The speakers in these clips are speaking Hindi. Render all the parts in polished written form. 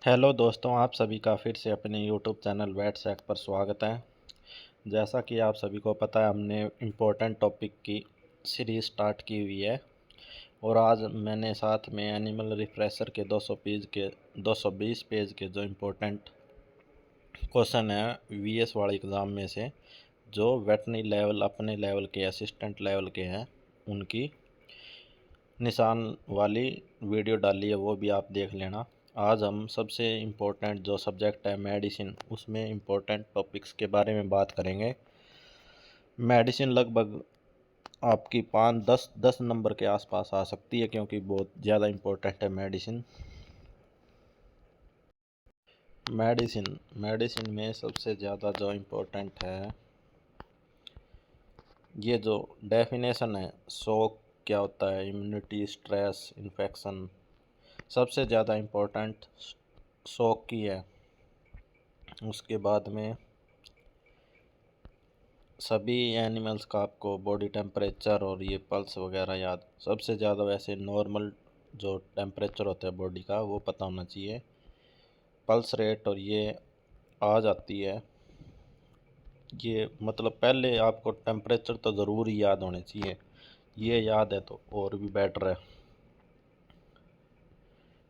हेलो दोस्तों, आप सभी का फिर से अपने यूट्यूब चैनल वेट सैक पर स्वागत है। जैसा कि आप सभी को पता है, हमने इम्पोर्टेंट टॉपिक की सीरीज स्टार्ट की हुई है और आज मैंने साथ में एनिमल रिफ्रेशर के 220 पेज के जो इम्पोर्टेंट क्वेश्चन है वीएस वाले एग्ज़ाम में से, जो वेटनरी लेवल अपने लेवल के असिस्टेंट लेवल के हैं, उनकी निशान वाली वीडियो डाली है, वो भी आप देख लेना। आज हम सबसे इम्पोर्टेंट जो सब्जेक्ट है मेडिसिन, उसमें इम्पोर्टेंट टॉपिक्स के बारे में बात करेंगे। मेडिसिन लगभग आपकी 5-10 नंबर के आसपास आ सकती है, क्योंकि बहुत ज़्यादा इम्पोर्टेंट है मेडिसिन। मेडिसिन में सबसे ज़्यादा जो इम्पोर्टेंट है, ये जो डेफिनेशन है, शॉक क्या होता है, इम्यूनिटी, स्ट्रेस, इन्फेक्शन, सबसे ज़्यादा इम्पोर्टेंट शॉक की है। उसके बाद में सभी एनिमल्स का आपको बॉडी टेम्परेचर और ये पल्स वगैरह याद, सबसे ज़्यादा वैसे नॉर्मल जो टेम्परेचर होता है बॉडी का वो पता होना चाहिए। पल्स रेट और ये आ जाती है, ये मतलब पहले आपको टेम्परेचर तो ज़रूर ही याद होने चाहिए, ये याद है तो और भी बेटर है।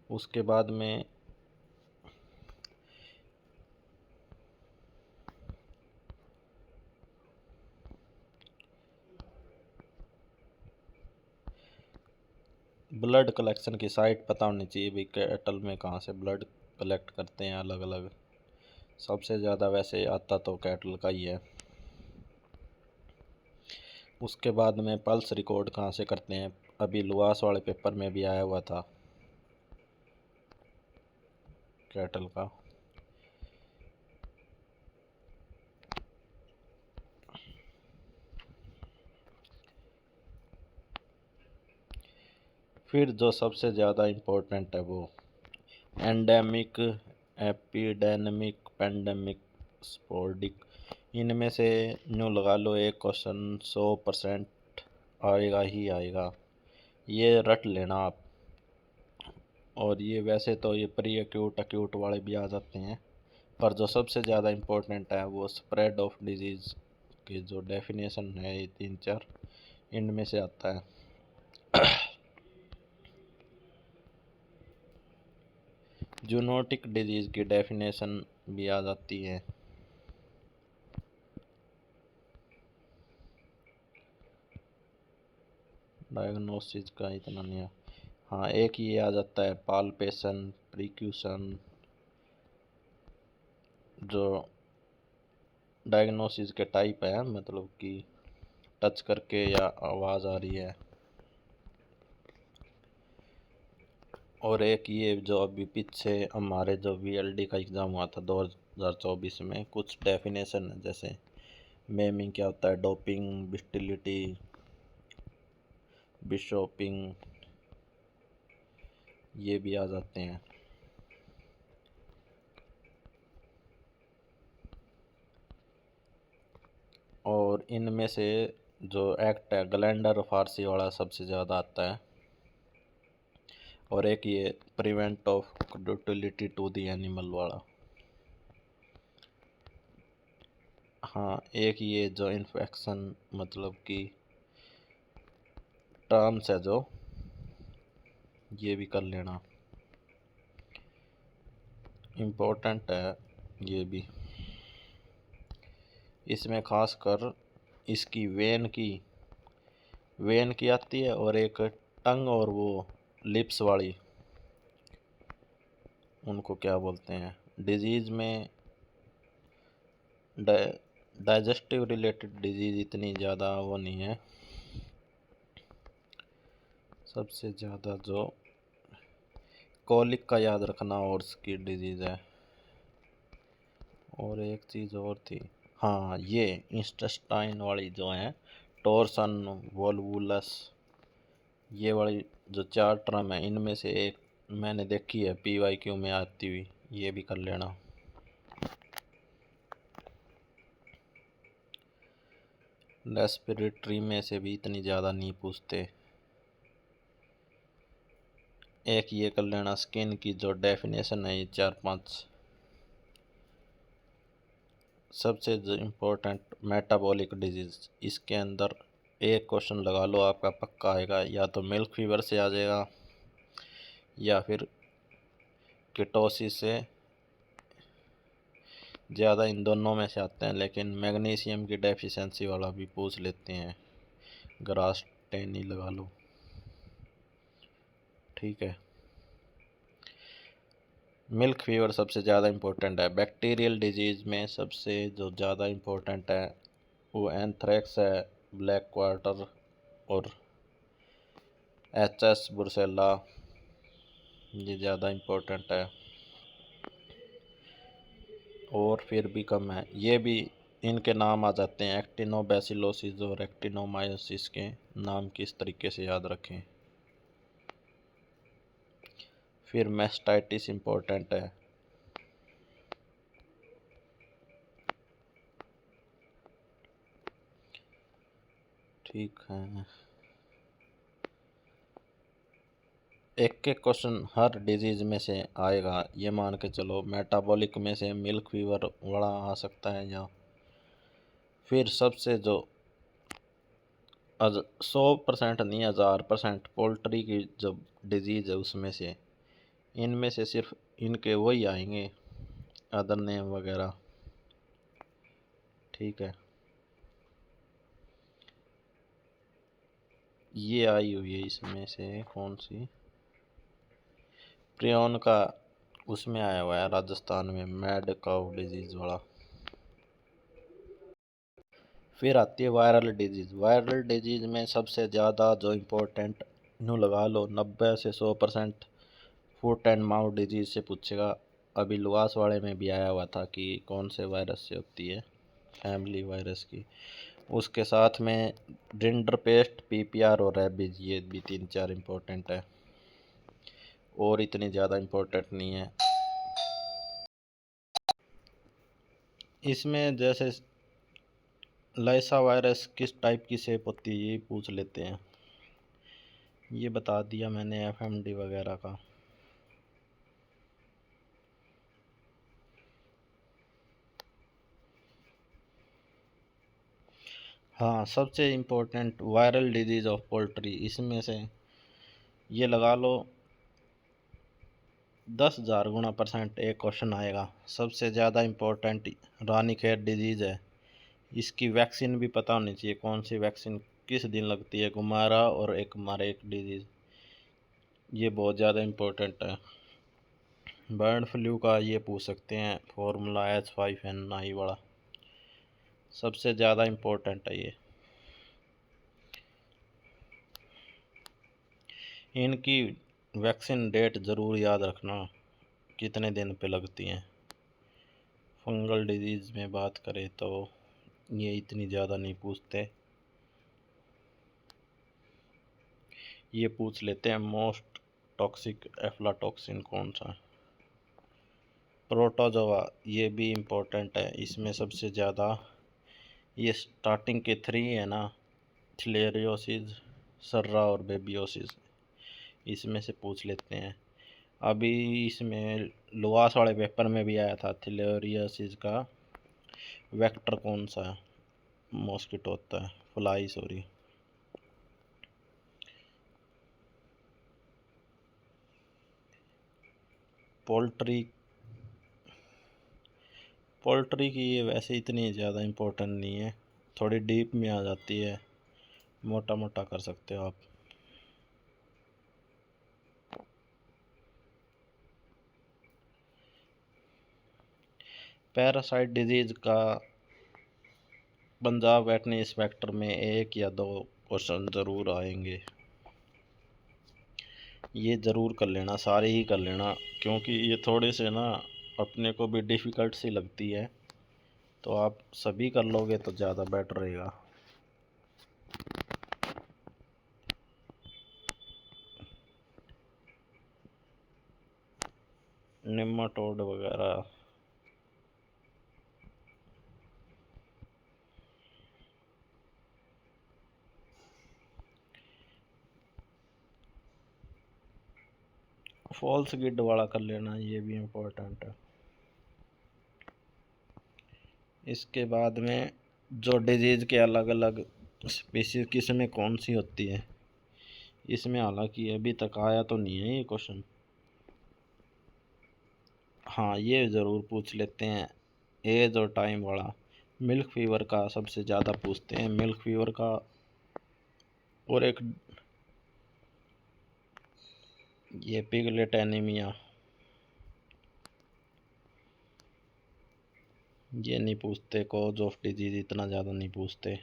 उसके बाद में ब्लड कलेक्शन की साइट पता होनी चाहिए भाई, कैटल में कहाँ से ब्लड कलेक्ट करते हैं अलग अलग। सबसे ज़्यादा वैसे आता तो कैटल का ही है। उसके बाद में पल्स रिकॉर्ड कहाँ से करते हैं, अभी लुआस वाले पेपर में भी आया हुआ था कैटल का। फिर जो सबसे ज़्यादा इम्पोर्टेंट है वो एंडेमिक, एपिडेमिक, पेंडेमिक, स्पोर्डिक। इनमें से न्यू लगा लो एक क्वेश्चन 100% आएगा ही आएगा, ये रट लेना आप। और ये वैसे तो ये प्री एक्यूट एक्यूट वाले भी आ जाते हैं, पर जो सबसे ज़्यादा इम्पोर्टेंट है वो स्प्रेड ऑफ डिजीज़ की जो डेफिनेशन है, ये 3-4 इनमें से आता है। जूनोटिक डिजीज़ की डेफिनेशन भी आ जाती है। डायग्नोसिस का इतना नहीं है। हाँ, एक ये आ जाता है पाल्पेशन, प्रिक्यूशन, जो डायग्नोसिस के टाइप है, मतलब कि टच करके या आवाज़ आ रही है। और एक ये जो अभी पीछे हमारे जो वीएलडी का एग्ज़ाम हुआ था 2024 में, कुछ डेफिनेशन है, जैसे मेमिंग क्या होता है, डोपिंग, बिस्टिलिटी, बिशोपिंग, ये भी आ जाते हैं। और इनमें से जो एक्ट है ग्लैंडर फारसी वाला सबसे ज़्यादा आता है। और एक ये prevent of cruelty to the animal वाला। हाँ, एक ये जो इन्फेक्शन मतलब कि टर्म्स है जो, ये भी कर लेना, इम्पोर्टेंट है ये भी। इसमें खासकर इसकी वेन की आती है, और एक टंग और वो लिप्स वाली, उनको क्या बोलते हैं डिजीज़ में। डाइजेस्टिव रिलेटेड डिजीज़ इतनी ज़्यादा वो नहीं है। सबसे ज़्यादा जो कोलिक का याद रखना, और उसकी डिजीज़ है। और एक चीज़ और थी, हाँ, ये इंटेस्टाइन वाली जो है, टोर्सन, वोल्वुलस, ये वाली जो 4 टर्म है, इनमें से एक मैंने देखी है PYQ में आती हुई, ये भी कर लेना। रेस्पिरेटरी में से भी इतनी ज़्यादा नहीं पूछते। एक ये कर लेना स्किन की जो डेफिनेशन है, ये 4-5 सबसे जो इम्पोर्टेंट मेटाबॉलिक डिजीज़, इसके अंदर एक क्वेश्चन लगा लो आपका पक्का आएगा, या तो मिल्क फीवर से आ जाएगा या फिर कीटोसिस से, ज़्यादा इन दोनों में से आते हैं, लेकिन मैग्नीशियम की डेफिशिएंसी वाला भी पूछ लेते हैं, ग्रास टेनी लगा लो। ठीक है, मिल्क फीवर सबसे ज़्यादा इम्पोर्टेंट है। बैक्टीरियल डिजीज़ में सबसे जो ज़्यादा इम्पोर्टेंट है वो एंथ्रेक्स है, ब्लैक क्वार्टर और एच एस ब्रुसेला, ये ज़्यादा इम्पोर्टेंट है। और फिर भी कम है, ये भी इनके नाम आ जाते हैं एक्टिनोबैसिलोसिस और एक्टिनोमायोसिस के नाम किस तरीके से याद रखें। फिर मैस्टाइटिस इम्पोर्टेंट है। ठीक है, एक एक क्वेश्चन हर डिजीज में से आएगा, ये मान के चलो। मेटाबॉलिक में से मिल्क फीवर बड़ा आ सकता है, या फिर सबसे जो 100% नहीं 1000% पोल्ट्री की जो डिजीज़ है उसमें से, इनमें से सिर्फ इनके वही आएंगे, अदर नेम वगैरह। ठीक है, ये आई हुई है इसमें से कौन सी, प्रियन का उसमें आया हुआ है राजस्थान में, मैड काउ डिजीज़ वाला। फिर आती है वायरल डिजीज़। वायरल डिजीज़ में सबसे ज़्यादा जो इम्पोर्टेंट यूँ लगा लो 90 से 100% फुट एंड माउथ डिजीज़ से पूछेगा। अभी लुआस वाले में भी आया हुआ था कि कौन से वायरस से होती है, फैमिली वायरस की। उसके साथ में रिंडरपेस्ट, पीपीआर और रेबीज, ये भी 3-4 इम्पोर्टेंट है, और इतनी ज़्यादा इम्पोर्टेंट नहीं है। इसमें जैसे लाइसा वायरस किस टाइप की शेप होती है ये पूछ लेते हैं, ये बता दिया मैंने एफएमडी वगैरह का। हाँ, सबसे important viral disease of poultry, इसमें से ये लगा लो 10,000 गुना % एक क्वेश्चन आएगा। सबसे ज़्यादा इम्पोर्टेंट रानीखेत डिजीज़ है, इसकी वैक्सीन भी पता होनी चाहिए, कौन सी वैक्सीन किस दिन लगती है, गुमारा और एक मारेक डिजीज़, ये बहुत ज़्यादा इम्पोर्टेंट है। बर्ड फ्लू का ये पूछ सकते हैं, फॉर्मूला H5N9 वाला, सबसे ज़्यादा इम्पोर्टेंट है ये। इनकी वैक्सीन डेट ज़रूर याद रखना, कितने दिन पे लगती हैं। फंगल डिजीज़ में बात करें तो ये इतनी ज़्यादा नहीं पूछते। ये पूछ लेते हैं मोस्ट टॉक्सिक एफ्लाटॉक्सिन कौन सा। प्रोटोजोआ, ये भी इम्पोर्टेंट है, इसमें सबसे ज़्यादा ये स्टार्टिंग के 3 है ना, थिलेरियोसिस, सर्रा और बेबियोसिस, इसमें से पूछ लेते हैं। अभी इसमें लुआस वाले पेपर में भी आया था, थिलेरियोसिस का वेक्टर कौन सा मॉस्किटो होता है, फ्लाई सॉरी। पोल्ट्री पोल्ट्री की ये वैसे इतनी ज़्यादा इम्पोर्टेंट नहीं है, थोड़ी डीप में आ जाती है, मोटा मोटा कर सकते हो आप। पैरासाइट डिजीज़ का पंजाब वेटनरी इंस्पेक्टर में 1 या 2 क्वेश्चन ज़रूर आएंगे, ये ज़रूर कर लेना, सारे ही कर लेना, क्योंकि ये थोड़े से ना अपने को भी डिफ़िकल्ट सी लगती है, तो आप सभी कर लोगे तो ज़्यादा बेटर रहेगा। निम्माटोड वगैरह, फॉल्स गिड वाला कर लेना, ये भी इम्पोर्टेंट है। इसके बाद में जो डिजीज़ के अलग अलग स्पीसीज किस में कौन सी होती है, इसमें हालांकि अभी तक आया तो नहीं है ये क्वेश्चन। हाँ, ये ज़रूर पूछ लेते हैं, एज और टाइम वाला। मिल्क फीवर का सबसे ज़्यादा पूछते हैं, मिल्क फीवर का। और एक ये पिगलेट एनीमिया, ये नहीं पूछते। कॉज ऑफ डिजीज़ इतना ज़्यादा नहीं पूछते।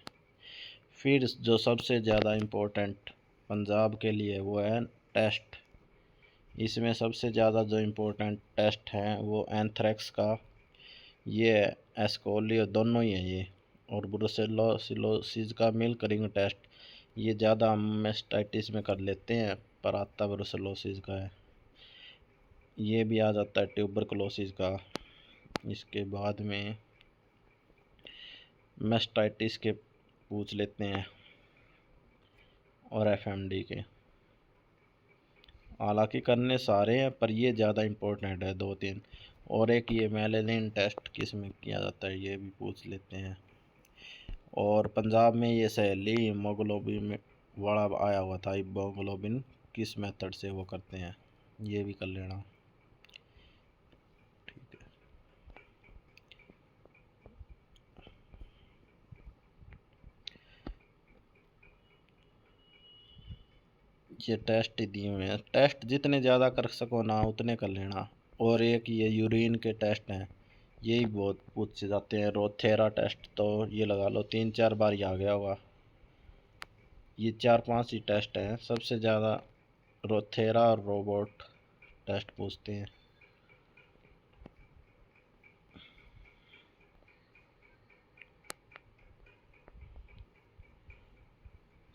फिर जो सबसे ज़्यादा इम्पोर्टेंट पंजाब के लिए वो है टेस्ट। इसमें सबसे ज़्यादा जो इम्पोर्टेंट टेस्ट हैं वो एंथ्रेक्स का, ये एस्कोली और दोनों ही हैं ये, और ब्रुसेलोसिस का मिल्क रिंग टेस्ट, ये ज़्यादा हम मेस्टाइटिस में कर लेते हैं, पर आता ब्रुसेलोसिस का है। ये भी आ जाता है ट्यूबरकुलोसिस का। इसके बाद में मेस्टाइटिस के पूछ लेते हैं और एफएमडी के। हालांकि करने सारे हैं पर ये ज़्यादा इम्पोर्टेंट है, दो तीन। और एक ये मेलेनिन टेस्ट किस में किया जाता है, ये भी पूछ लेते हैं। और पंजाब में ये सहेली हीमोग्लोबिन वाला आया हुआ था, हीमोग्लोबिन किस मेथड से वो करते हैं, ये भी कर लेना। ठीक है, ये टेस्ट ही दिए हुए हैं, टेस्ट जितने ज़्यादा कर सको ना उतने कर लेना। और एक ये यूरिन के टेस्ट हैं, यही बहुत पूछे जाते हैं। रोथेरा टेस्ट तो ये लगा लो 3-4 बार ही आ गया होगा। ये 4-5 ही टेस्ट हैं, सबसे ज़्यादा रोथेरा और रोबोट टेस्ट पूछते हैं।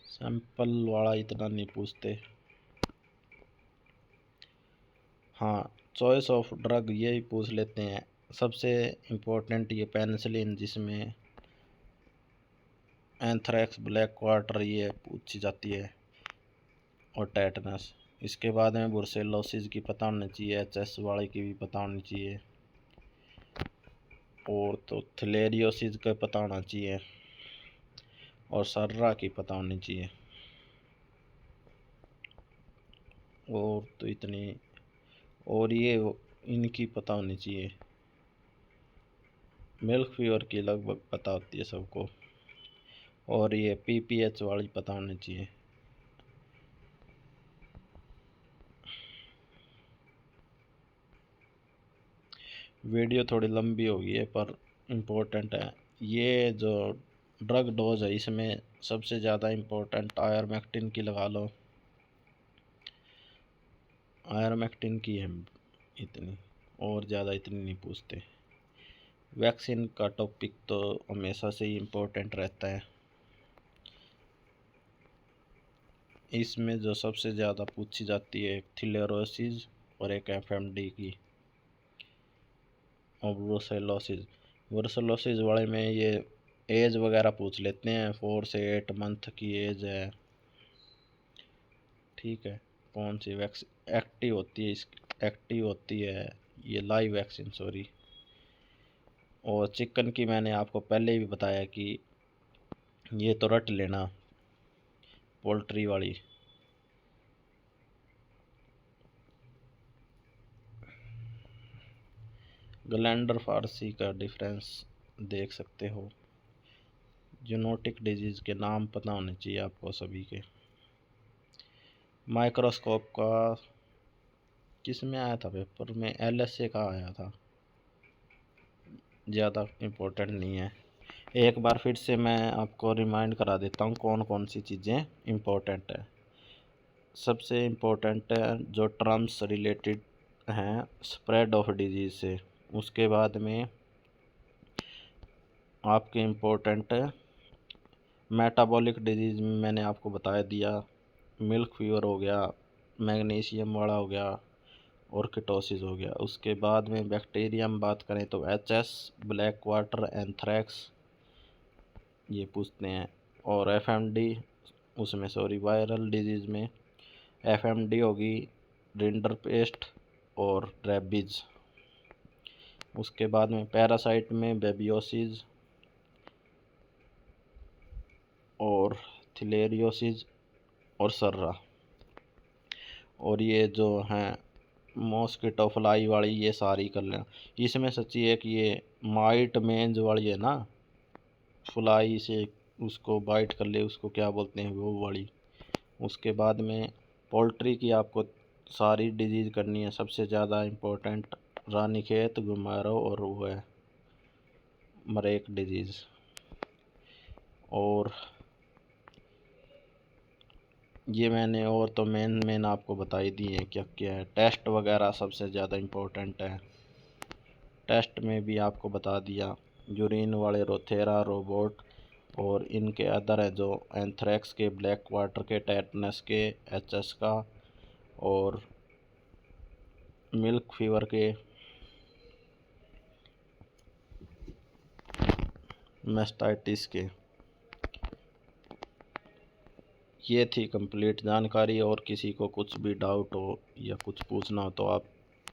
सैंपल वाला इतना नहीं पूछते। हाँ, चॉइस ऑफ ड्रग यही पूछ लेते हैं। सबसे इम्पोर्टेंट ये पेनिसिलिन, जिसमें एंथ्रेक्स, ब्लैक क्वार्टर ये पूछी जाती है, और टेटनस। इसके बाद में ब्रुसेलोसिस की पता होनी चाहिए, एचएस वाले की भी पता होनी चाहिए, और तो थलेरियोसिस का पता होना चाहिए, और सर्रा की पता होनी चाहिए। और तो इतनी, और ये इनकी पता होनी चाहिए। मिल्क फीवर की लगभग पता होती है सबको, और ये पीपीएच वाली पता होनी चाहिए। वीडियो थोड़ी लंबी होगी है पर इम्पोर्टेंट है। ये जो ड्रग डोज है इसमें सबसे ज़्यादा इम्पोर्टेंट आयरमेक्टिन की लगा लो, आयरमेक्टिन की है इतनी, और ज़्यादा इतनी नहीं पूछते। वैक्सीन का टॉपिक तो हमेशा से ही इम्पोर्टेंट रहता है। इसमें जो सबसे ज़्यादा पूछी जाती है, एक थीलेरोसिस और एक एफएमडी की, और ब्रुसेलोसिस। ब्रुसेलोसिस वाले में ये एज वगैरह पूछ लेते हैं, 4 से 8 मंथ की एज है। ठीक है, कौन सी वैक्सीन एक्टिव होती है, इस एक्टिव होती है ये लाइव वैक्सीन, सॉरी। और चिकन की मैंने आपको पहले भी बताया कि ये तो रट लेना, पोल्ट्री वाली। ग्लैंडर फारसी का डिफरेंस देख सकते हो। जूनोटिक डिजीज़ के नाम पता होने चाहिए आपको सभी के। माइक्रोस्कोप का किस में आया था पेपर में, एलएसए का आया था, ज़्यादा इम्पोर्टेंट नहीं है। एक बार फिर से मैं आपको रिमाइंड करा देता हूँ कौन कौन सी चीज़ें इम्पोर्टेंट है। सबसे इम्पोर्टेंट है जो टर्म्स रिलेटेड हैं स्प्रेड ऑफ डिजीज़ से। उसके बाद में आपके इम्पोर्टेंट है मेटाबॉलिक डिजीज़ में मैंने आपको बता दिया, मिल्क फीवर हो गया, मैग्नीशियम वाला हो गया, और कीटोसिस हो गया। उसके बाद में बैक्टीरिया में बात करें तो एचएस, ब्लैक क्वार्टर, एंथ्रेक्स ये पूछते हैं। और एफएमडी, उसमें सॉरी वायरल डिजीज़ में एफएमडी होगी, रिंडरपेस्ट और रेबीज। उसके बाद में पैरासाइट में बेबियोसिस और थिलेरियोसिस और सर्रा। और ये जो हैं मॉस्किटो फ्लाई वाली, ये सारी कर लें। इसमें सच्ची है कि ये माइट मेंज वाली है ना, फ्लाई से उसको बाइट कर ले, उसको क्या बोलते हैं वो वाली। उसके बाद में पोल्ट्री की आपको सारी डिजीज़ करनी है। सबसे ज़्यादा इम्पोर्टेंट रानीखेत, गुमारो और वो है मरेक डिजीज़। और ये मैंने और तो मेन आपको बताई दी है क्या क्या है। टेस्ट वगैरह सबसे ज़्यादा इम्पोर्टेंट है। टेस्ट में भी आपको बता दिया, यूरिन वाले रोथेरा, रोबोट और इनके अदर है जो एंथ्रेक्स के, ब्लैक वाटर के, टेटनस के, एचएस का और मिल्क फीवर के, मेस्टाइटिस के। ये थी कंप्लीट जानकारी। और किसी को कुछ भी डाउट हो या कुछ पूछना हो तो आप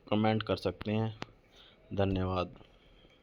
कमेंट कर सकते हैं। धन्यवाद।